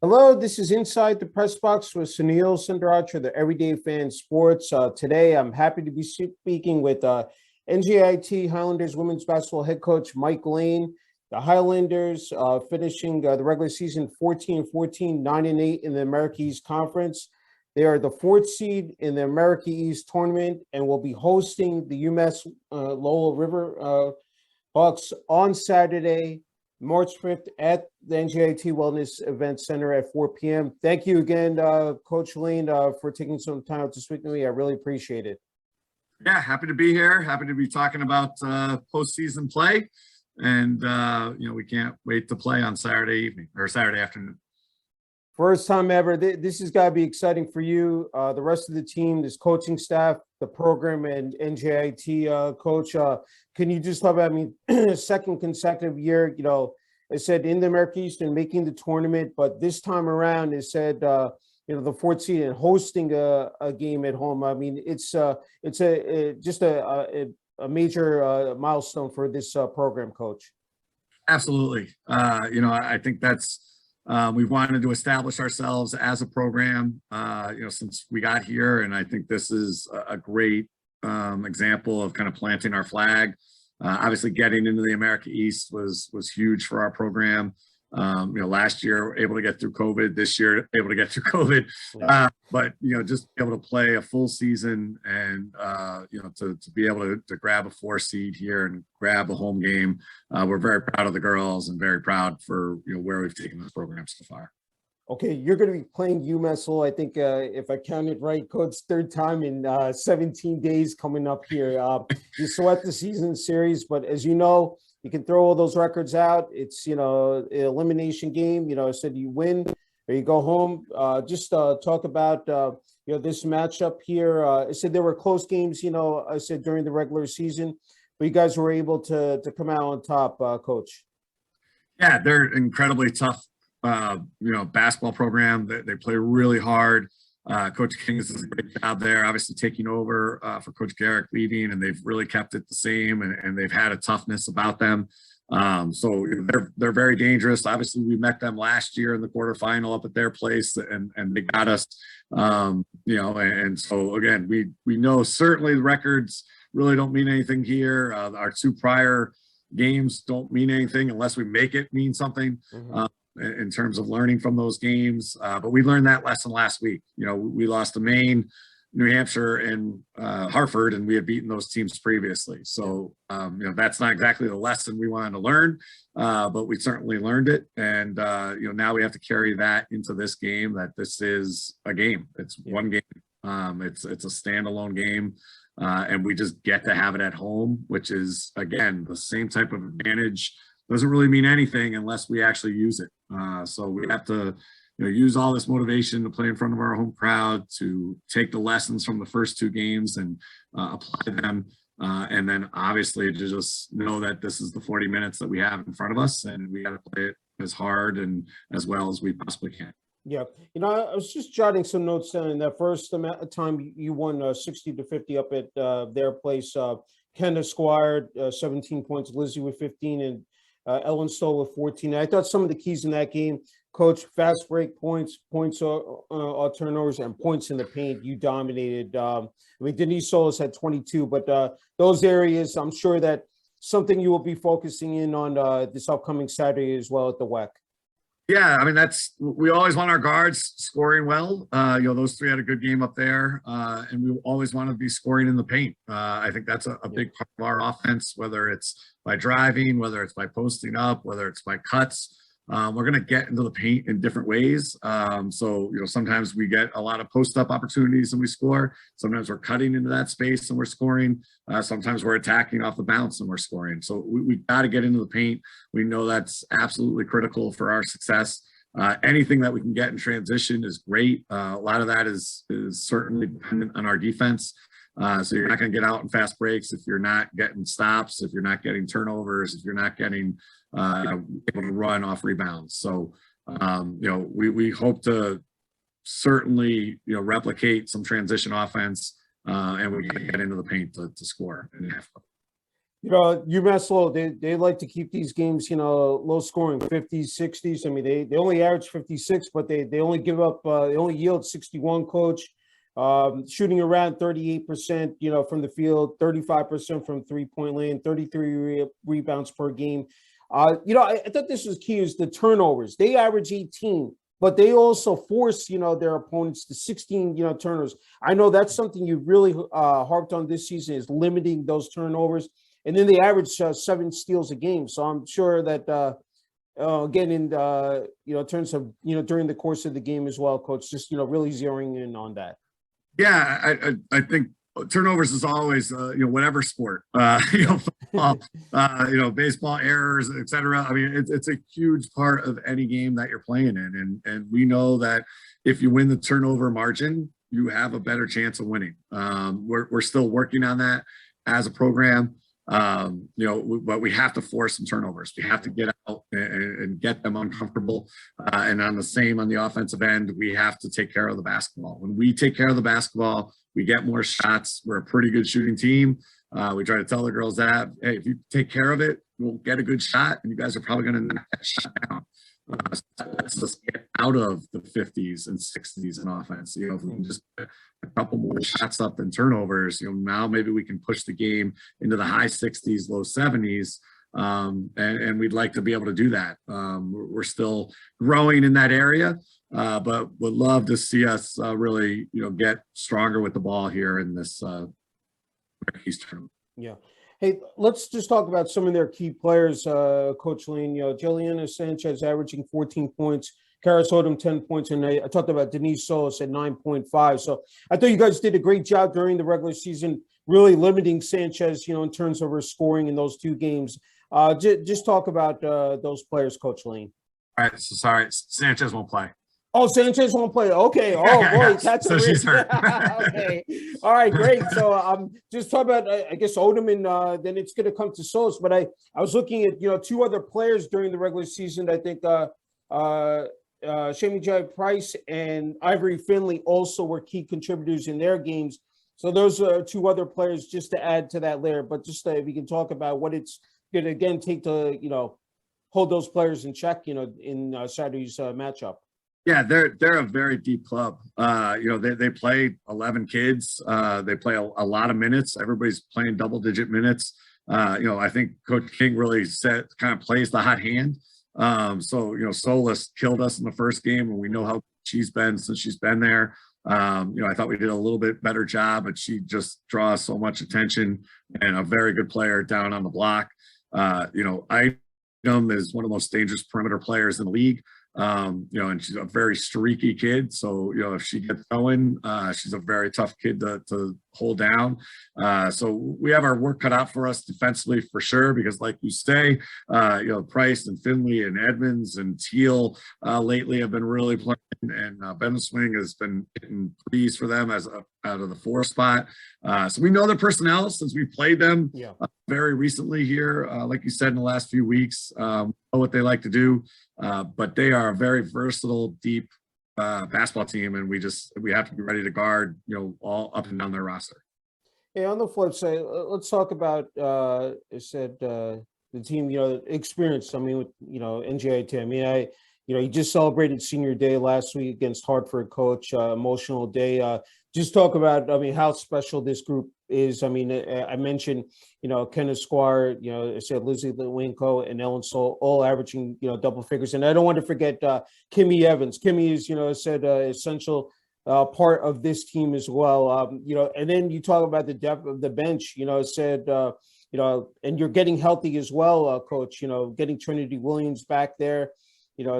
Hello, this is Inside the Press Box with Sunil Sunder Raj for the Everyday Fan Sports. Today, I'm happy to be speaking with NJIT Highlanders women's basketball head coach Mike Lane. The Highlanders finishing the regular season 14-14, 9-8 in the America East Conference. They are the fourth seed in the America East tournament and will be hosting the UMass Lowell River Bucks on Saturday, March 5th at the NJIT Wellness Event Center at 4 p.m. Thank you again, Coach Lane, for taking some time out to speak to me. I really appreciate it. Yeah, happy to be here. Happy to be talking about postseason play. And, we can't wait to play on Saturday evening or Saturday afternoon. First time ever. This has got to be exciting for you, the rest of the team, this coaching staff, the program, and NJIT coach. Can you just talk about, second consecutive year, it said in the America East and making the tournament, but this time around it said, the fourth seed and hosting a game at home. I mean, it's just a major milestone for this program, coach. Absolutely. I think that's, we've wanted to establish ourselves as a program, since we got here. And I think this is a great example of kind of planting our flag. Obviously getting into the America East was huge for our program. Last year able to get through COVID, this year able to get through COVID, but just able to play a full season and to be able to grab a 4 seed here and grab a home game. We're very proud of the girls and very proud for where we've taken this program so far. Okay, you're going to be playing UMass Lowell. I think if I counted right, Coach, third time in 17 days coming up here. You swept the season series, but as you know, you can throw all those records out. It's, elimination game. I said you win or you go home. Just talk about, this matchup here. I said there were close games, I said during the regular season, but you guys were able to come out on top, Coach. Yeah, they're incredibly tough, basketball program. They play really hard. Coach King does a great job there, obviously taking over for Coach Garrick leaving, and they've really kept it the same, and they've had a toughness about them. So they're very dangerous. Obviously, we met them last year in the quarterfinal up at their place, and they got us. And so again, we know certainly the records really don't mean anything here. Our 2 prior games don't mean anything unless we make it mean something. Mm-hmm. In terms of learning from those games. But we learned that lesson last week. We lost to Maine, New Hampshire, and Hartford, and we had beaten those teams previously. So, that's not exactly the lesson we wanted to learn, but we certainly learned it. And, now we have to carry that into this game, that this is a game. It's one game. It's a standalone game. And we just get to have it at home, which is, again, the same type of advantage. Doesn't really mean anything unless we actually use it. So we have to, use all this motivation to play in front of our home crowd, to take the lessons from the first 2 games and apply them. And then obviously to just know that this is the 40 minutes that we have in front of us, and we got to play it as hard and as well as we possibly can. Yeah. I was just jotting some notes down. In that first time you won 60-50 up at their place. Kendra Squire, 17 points, Lizzie with 15, and Ellen Stoll with 14. I thought some of the keys in that game, Coach, fast break points on turnovers, and points in the paint. You dominated. Denise Solis had 22, but those areas, I'm sure that something you will be focusing in on this upcoming Saturday as well at the WEC. Yeah, we always want our guards scoring well. Those 3 had a good game up there, and we always want to be scoring in the paint. I think that's a big part of our offense, whether it's by driving, whether it's by posting up, whether it's by cuts. We're going to get into the paint in different ways. Sometimes we get a lot of post-up opportunities and we score. Sometimes we're cutting into that space and we're scoring. Sometimes we're attacking off the bounce and we're scoring. So we got to get into the paint. We know that's absolutely critical for our success. Anything that we can get in transition is great. A lot of that is certainly dependent on our defense. So you're not going to get out in fast breaks if you're not getting stops, if you're not getting turnovers, if you're not getting able to run off rebounds. So, we hope to certainly, replicate some transition offense, and we can get into the paint to score. UMass Lowell, they like to keep these games, low scoring, 50s, 60s. I mean, they only average 56, but they only give up, they only yield 61, coach. Shooting around 38%, from the field, 35% from 3-point lane, 33 rebounds per game. I thought this was key is the turnovers. They average 18, but they also force, their opponents to 16, turnovers. I know that's something you really harped on this season is limiting those turnovers. And then they average 7 steals a game. So I'm sure that, again, in terms of, during the course of the game as well, coach, just, really zeroing in on that. Yeah, I think turnovers is always, whatever sport, football, baseball, errors, etc. I mean, it's a huge part of any game that you're playing in. And we know that if you win the turnover margin, you have a better chance of winning. We're still working on that as a program. But we have to force some turnovers. We have to get out and get them uncomfortable. And on the offensive end, we have to take care of the basketball. When we take care of the basketball, we get more shots. We're a pretty good shooting team. We try to tell the girls that, hey, if you take care of it, we'll get a good shot, and you guys are probably going to knock that shot down. Let's just get out of the 50s and 60s in offense. If we can just get a couple more shots up than turnovers, now maybe we can push the game into the high 60s, low 70s. And we'd like to be able to do that. We're still growing in that area, but would love to see us really, get stronger with the ball here in this East tournament. Yeah. Hey, let's just talk about some of their key players, Coach Lane. Juliana Sanchez averaging 14 points, Karis Odom 10 points, and I talked about Denise Solis at 9.5. So I thought you guys did a great job during the regular season, really limiting Sanchez, in terms of her scoring in those 2 games. Just talk about those players, Coach Lane. All right, so sorry, Sanchez won't play. Oh, Sanchez won't play. Okay. Oh, boy, that's so she's hurt. Okay. All right, great. So I'm just talking about, I guess, Odom, and then it's going to come to Solis. But I was looking at, 2 other players during the regular season. I think Shamie Jai Price and Ivory Finley also were key contributors in their games. So those are 2 other players just to add to that layer. But just if we can talk about what it's going to, again, take to, hold those players in check, in Saturday's matchup. Yeah, they're a very deep club. They play 11 kids. They play a lot of minutes. Everybody's playing double-digit minutes. I think Coach King really kind of plays the hot hand. Solis killed us in the first game, and we know how she's been since she's been there. I thought we did a little bit better job, but she just draws so much attention and a very good player down on the block. Item is one of the most dangerous perimeter players in the league. And she's a very streaky kid. So, if she gets going, she's a very tough kid to hold down. So we have our work cut out for us defensively for sure, because like you say, Price and Finley and Edmonds and Teal lately have been really playing, and Ben Swing has been hitting threes for them as out of the 4 spot. So we know their personnel since we played them very recently here, like you said, in the last few weeks, know what they like to do. But they are a very versatile, deep basketball team, and we have to be ready to guard, all up and down their roster. Hey, on the flip side, let's talk about the team, experience. I mean, with NJIT. I mean, you just celebrated senior day last week against Hartford, coach. Emotional day. Just talk about, how special this group is. I mean, I mentioned, Kenneth Squire, I said Lizzie Lewinko and Ellen Sol, all averaging, double figures. And I don't want to forget Kimmy Evans. Kimmy is, I said, essential part of this team as well. And then you talk about the depth of the bench, said, and you're getting healthy as well, Coach, getting Trinity Williams back there.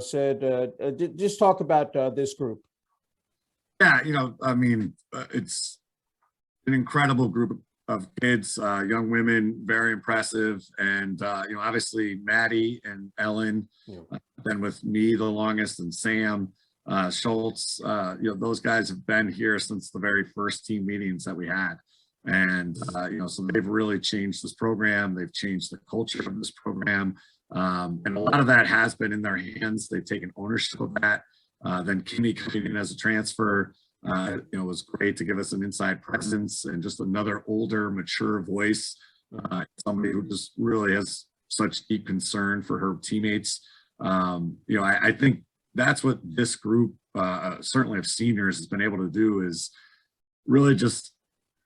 Said, just talk about this group. Yeah, it's an incredible group of kids, young women, very impressive. And, obviously Maddie and Ellen, been with me the longest, and Sam Schultz, those guys have been here since the very first team meetings that we had. And, so they've really changed this program. They've changed the culture of this program. And a lot of that has been in their hands. They've taken ownership of that. Then Kimmy coming in as a transfer, was great to give us an inside presence and just another older, mature voice somebody who just really has such deep concern for her teammates. I think that's what this group, certainly of seniors, has been able to do, is really just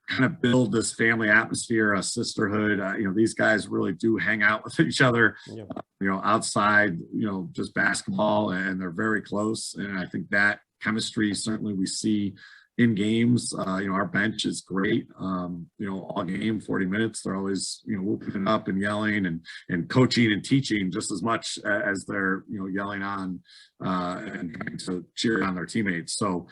kind of build this family atmosphere, a sisterhood. These guys really do hang out with each other, outside, just basketball, and they're very close. And I think that chemistry, certainly we see in games. Our bench is great. All game, 40 minutes, they're always, whooping up and yelling and coaching and teaching just as much as they're, yelling on and trying to cheer on their teammates. So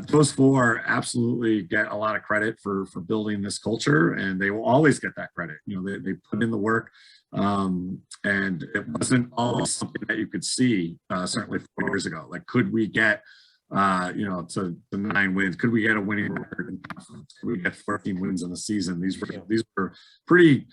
those four absolutely get a lot of credit for building this culture, and they will always get that credit. They put in the work, and it wasn't always something that you could see, certainly 4 years ago. Like, could we get to the 9 wins? Could we get a winning record? Could we get 14 wins in the season? These were pretty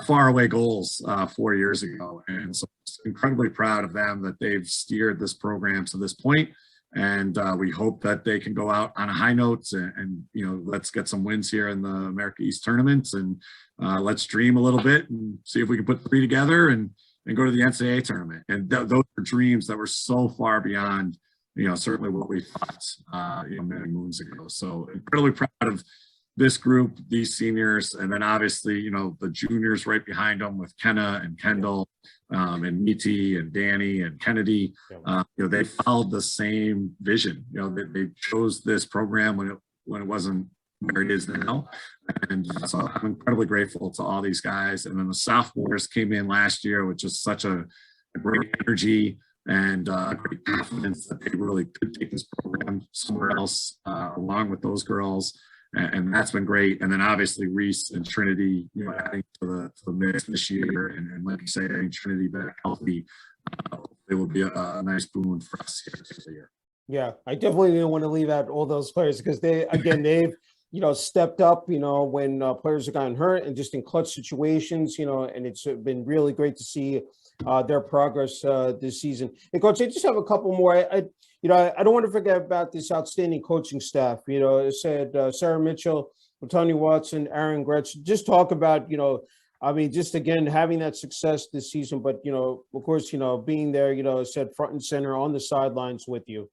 far away goals 4 years ago, and so I'm incredibly proud of them that they've steered this program to this point. And we hope that they can go out on a high note, and let's get some wins here in the America East tournaments, and let's dream a little bit and see if we can put 3 together and go to the NCAA tournament. And those are dreams that were so far beyond, certainly what we thought, many moons ago. So incredibly proud of this group, these seniors, and then obviously, the juniors right behind them with Kenna and Kendall, and Meaty and Danny and Kennedy. They followed the same vision. They chose this program when it wasn't where it is now, and so I'm incredibly grateful to all these guys. And then the sophomores came in last year with just such a great energy and great confidence that they really could take this program somewhere else, along with those girls. And that's been great. And then obviously Reese and Trinity, adding to the mix this year. And like you say, I think Trinity back healthy, it will be a nice boon for us here this year. Yeah, I definitely didn't want to leave out all those players, because they've stepped up, when players have gotten hurt and just in clutch situations, and it's been really great to see their progress this season. And Coach, I just have a couple more. I don't want to forget about this outstanding coaching staff. It said Sarah Mitchell, Tony Watson, Aaron Gretsch. Just talk about, just again, having that success this season, but, of course, being there, said front and center on the sidelines with you.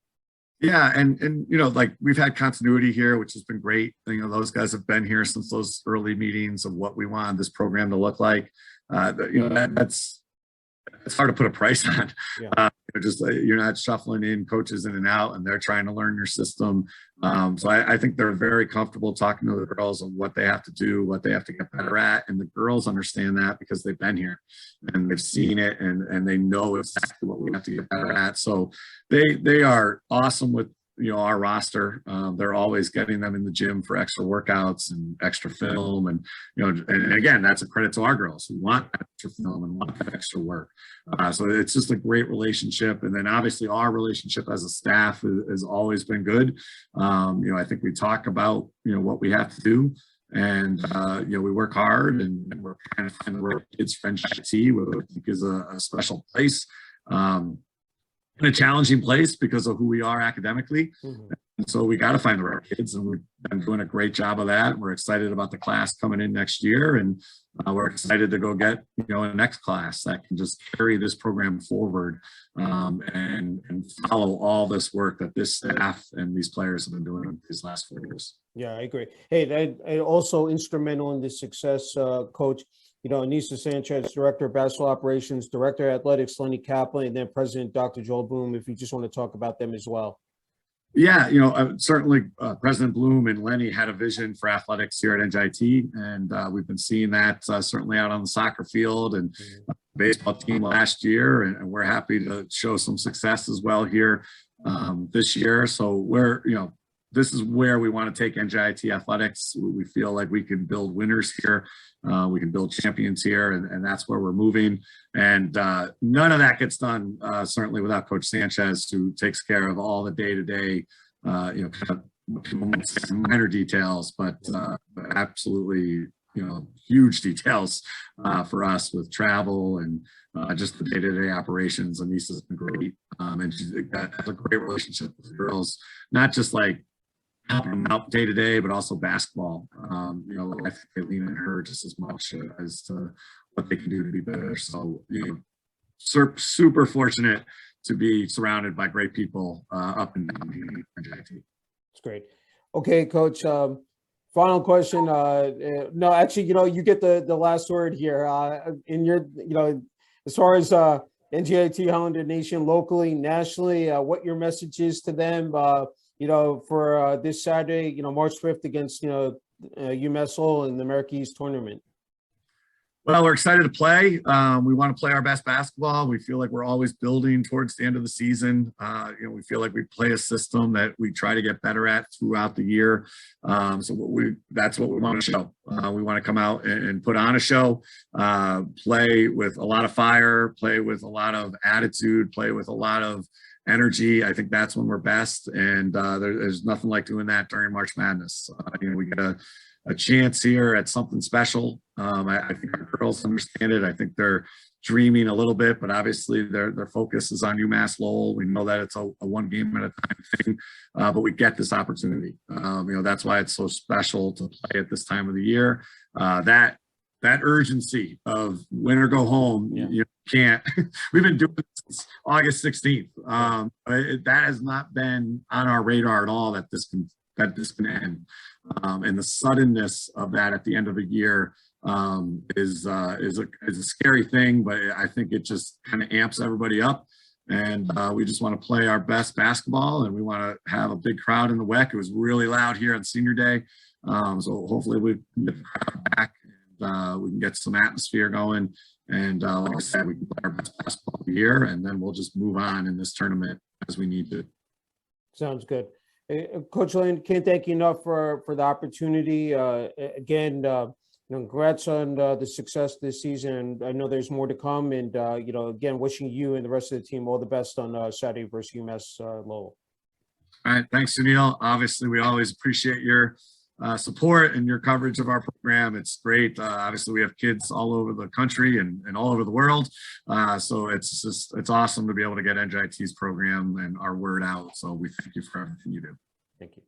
Yeah, and like, we've had continuity here, which has been great. Those guys have been here since those early meetings of what we wanted this program to look like. It's hard to put a price on. Yeah. You're not shuffling in coaches in and out, and they're trying to learn your system. So I think they're very comfortable talking to the girls on what they have to do, what they have to get better at, and the girls understand that because they've been here and they've seen it, and they know exactly what we have to get better at. So they are awesome with our roster. They're always getting them in the gym for extra workouts and extra film, and and again, that's a credit to our girls who want that extra film and want that extra work. So it's just a great relationship. And then obviously our relationship as a staff has always been good. I think we talk about what we have to do, and we work hard, and we're trying to find the right kids for NJIT, which I think is a special place. In a challenging place because of who we are academically. Mm-hmm. And so we got to find the right kids, and we've been doing a great job of that. We're excited about the class coming in next year, and we're excited to go get a next class that can just carry this program forward, and follow all this work that this staff and these players have been doing these last 4 years. Yeah, I agree. Hey, that also instrumental in this success, Coach. Anissa Sanchez, Director of Basketball Operations, Director of Athletics, Lenny Kaplan, and then President Dr. Joel Boom, if you just want to talk about them as well. Yeah, certainly President Bloom and Lenny had a vision for athletics here at NJIT, and we've been seeing that certainly out on the soccer field and baseball team last year, and we're happy to show some success as well here this year. So this is where we want to take NJIT athletics. We feel like we can build winners here. We can build champions here, and that's where we're moving. And none of that gets done, certainly without Coach Sanchez, who takes care of all the day-to-day, kind of minor details, but absolutely, huge details for us with travel and just the day-to-day operations. Anissa's been great, and she's got a great relationship with the girls, not just like helping them out day to day, but also basketball. You know, I think they lean on her just as much as to what they can do to be better. So, you know, super fortunate to be surrounded by great people up and down the NJIT. It's great. Okay, Coach. Final question. No, actually, you know, you get the last word here. In your, you know, as far as NJIT Highlander Nation locally, nationally, what your message is to them, you know, for this Saturday, you know, March 5th against, you know, UMass Lowell in the America East tournament. Well, we're excited to play. We want to play our best basketball. We feel like we're always building towards the end of the season. You know, we feel like we play a system that we try to get better at throughout the year. So that's what we want to show. We want to come out and put on a show, play with a lot of fire, play with a lot of attitude, play with a lot of energy. I think that's when we're best. And there's nothing like doing that during March Madness. You know, we get a chance here at something special. I think our girls understand it. I think they're dreaming a little bit, but obviously their focus is on UMass Lowell. We know that it's a one game at a time thing, but we get this opportunity. You know, that's why it's so special to play at this time of the year. That urgency of win or go home, you can't. We've been doing this since August 16th. That has not been on our radar at all, that this can end. And the suddenness of that at the end of the year is a scary thing, but I think it just kind of amps everybody up. And we just want to play our best basketball, and we want to have a big crowd in the WEC. It was really loud here on Senior Day. So hopefully we can get the crowd back, and we can get some atmosphere going. And like I said, we can play our best basketball of the year, and then we'll just move on in this tournament as we need to. Sounds good. Coach Lane, can't thank you enough for the opportunity. Again, you know, congrats on the success this season. And I know there's more to come. And, you know, again, wishing you and the rest of the team all the best on Saturday versus UMass Lowell. All right. Thanks, Sunil. Obviously, we always appreciate your support and your coverage of our program. It's great. Obviously, we have kids all over the country and all over the world. So it's awesome to be able to get NJIT's program and our word out. So we thank you for everything you do. Thank you.